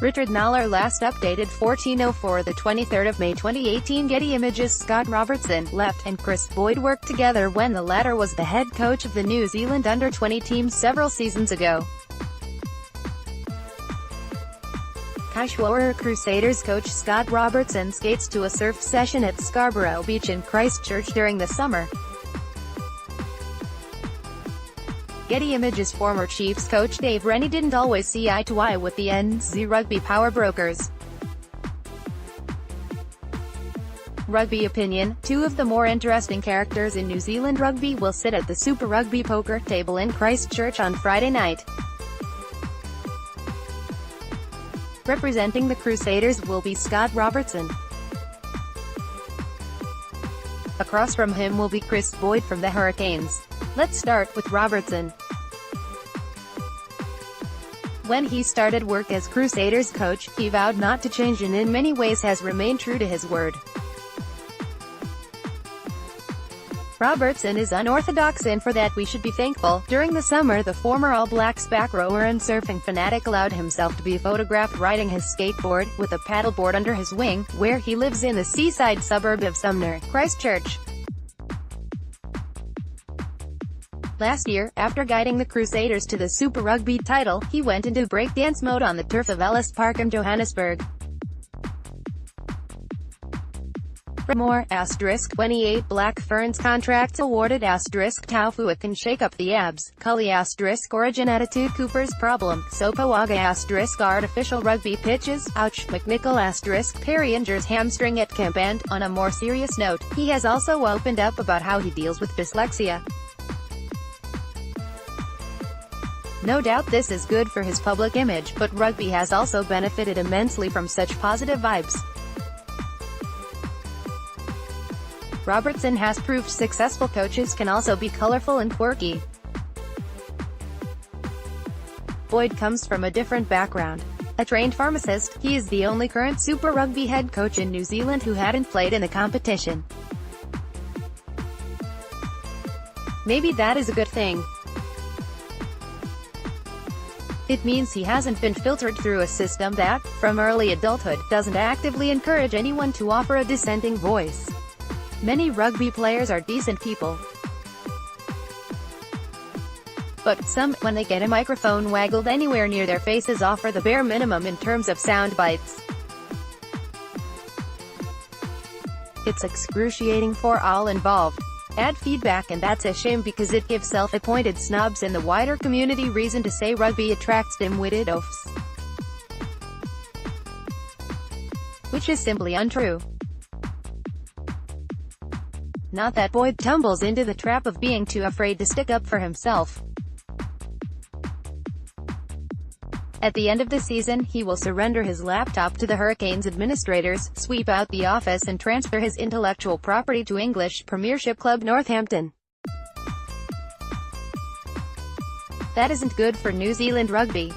Richard KNOWLER Last updated 1404. The 23rd of May 2018. Getty Images Scott Robertson, left, and Chris Boyd worked together when the latter was the head coach of the New Zealand under-20 team several seasons ago. Schwoerer Crusaders coach Scott Robertson skates to a surf session at Scarborough Beach in Christchurch during the summer. Getty Images former Chiefs coach Dave Rennie didn't always see eye to eye with the NZ Rugby powerbrokers. Rugby Opinion, two of the more interesting characters in New Zealand rugby will sit at the Super Rugby poker table in Christchurch on Friday night. Representing the Crusaders will be Scott Robertson. Across from him will be Chris Boyd from the Hurricanes. Let's start with Robertson. When he started work as Crusaders coach, he vowed not to change and in many ways has remained true to his word. Robertson is unorthodox, and for that we should be thankful. During the summer, the former All Blacks back rower and surfing fanatic allowed himself to be photographed riding his skateboard, with a paddleboard under his wing, where he lives in the seaside suburb of Sumner, Christchurch. Last year, after guiding the Crusaders to the Super Rugby title, he went into breakdance mode on the turf of Ellis Park in Johannesburg. More, 28 Black Ferns contracts awarded, Taufuit can shake up the abs, Cully, origin attitude Cooper's problem, Sopoaga, artificial rugby pitches, ouch, McNichol, Perry injures hamstring at camp, and, on a more serious note, he has also opened up about how he deals with dyslexia. No doubt this is good for his public image, but rugby has also benefited immensely from such positive vibes. Robertson has proved successful coaches can also be colorful and quirky. Boyd comes from a different background. A trained pharmacist, he is the only current Super Rugby head coach in New Zealand who hadn't played in the competition. Maybe that is a good thing. It means he hasn't been filtered through a system that, from early adulthood, doesn't actively encourage anyone to offer a dissenting voice. Many rugby players are decent people. But some, when they get a microphone waggled anywhere near their faces, offer the bare minimum in terms of sound bites. It's excruciating for all involved. Add feedback, and that's a shame because it gives self-appointed snobs in the wider community reason to say rugby attracts dim-witted oafs. Which is simply untrue. Not that Boyd tumbles into the trap of being too afraid to stick up for himself. At the end of the season, he will surrender his laptop to the Hurricanes administrators, sweep out the office and transfer his intellectual property to English Premiership club Northampton. That isn't good for New Zealand rugby.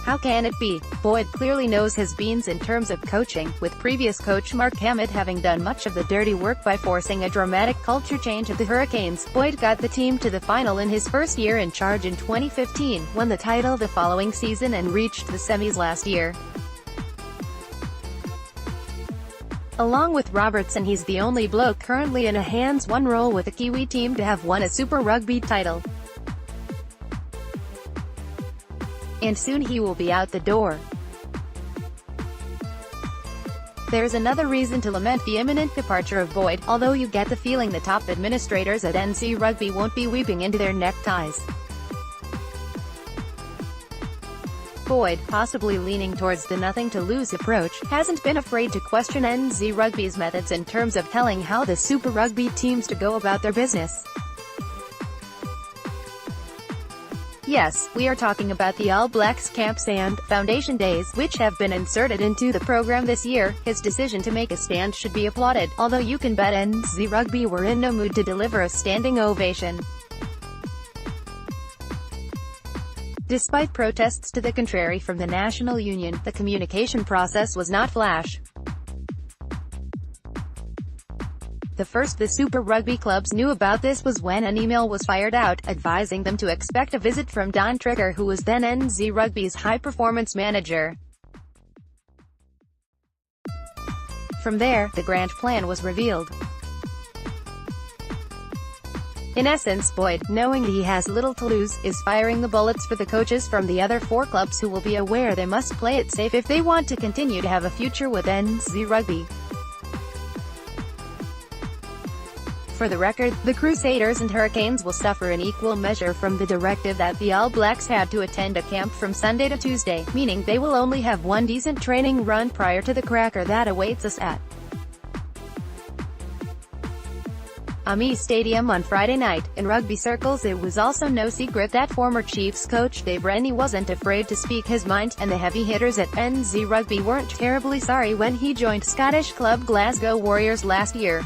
How can it be? Boyd clearly knows his beans in terms of coaching, with previous coach Mark Hammett having done much of the dirty work by forcing a dramatic culture change at the Hurricanes. Boyd got the team to the final in his first year in charge in 2015, won the title the following season and reached the semis last year. Along with Robertson, he's the only bloke currently in a hands-on role with a Kiwi team to have won a Super Rugby title. And soon he will be out the door. There's another reason to lament the imminent departure of Boyd, although you get the feeling the top administrators at NZ Rugby won't be weeping into their neckties. Boyd, possibly leaning towards the nothing-to-lose approach, hasn't been afraid to question NZ Rugby's methods in terms of telling how the Super Rugby teams to go about their business. Yes, we are talking about the All Blacks camps and foundation days, which have been inserted into the program this year. His decision to make a stand should be applauded, although you can bet NZ Rugby were in no mood to deliver a standing ovation. Despite protests to the contrary from the National Union, the communication process was not flash. The first the Super Rugby clubs knew about this was when an email was fired out, advising them to expect a visit from Don Trigger, who was then NZ Rugby's high-performance manager. From there, the grand plan was revealed. In essence, Boyd, knowing he has little to lose, is firing the bullets for the coaches from the other 4 clubs who will be aware they must play it safe if they want to continue to have a future with NZ Rugby. For the record, the Crusaders and Hurricanes will suffer in equal measure from the directive that the All Blacks had to attend a camp from Sunday to Tuesday, meaning they will only have one decent training run prior to the cracker that awaits us at AAMI Stadium on Friday night. In rugby circles, it was also no secret that former Chiefs coach Dave Rennie wasn't afraid to speak his mind, and the heavy hitters at NZ Rugby weren't terribly sorry when he joined Scottish club Glasgow Warriors last year.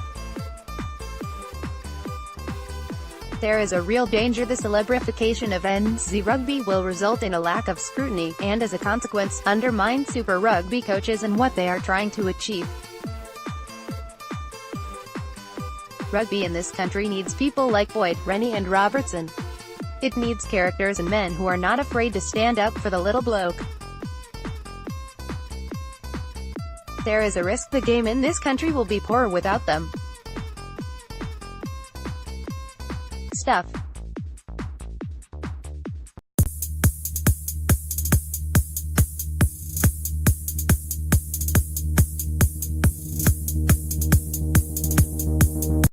There is a real danger the celebrification of NZ Rugby will result in a lack of scrutiny, and as a consequence, undermine Super Rugby coaches and what they are trying to achieve. Rugby in this country needs people like Boyd, Rennie and Robertson. It needs characters and men who are not afraid to stand up for the little bloke. There is a risk the game in this country will be poor without them. Stuff.